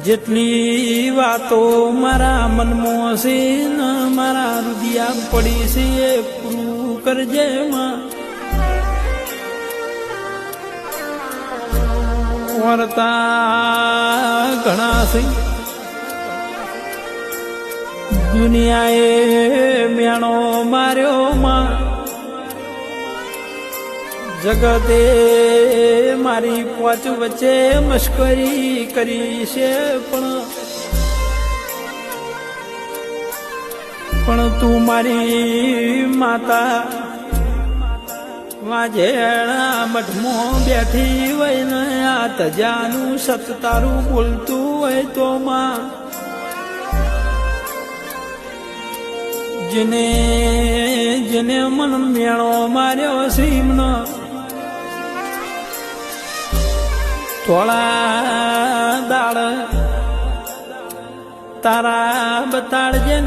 જેટલી વાતો મારા મનમાં છે ને મારા હૃદયા પડી છે એ પૂરું કરજે માં. વર્તા ઘણા છે દુનિયાએ મેણો માર્યો માં. જગતે મારી પોચ વચ્ચે મશ્કરી કરી છે પણ તું મારી માતા વાજેણા મઠમાં બેઠી હોય ને આ તજાનું સત તારું બોલતું હોય તો માં જેને જેને મન મેળો માર્યો સીમનો થોડા દાડ તારા બતાડજે.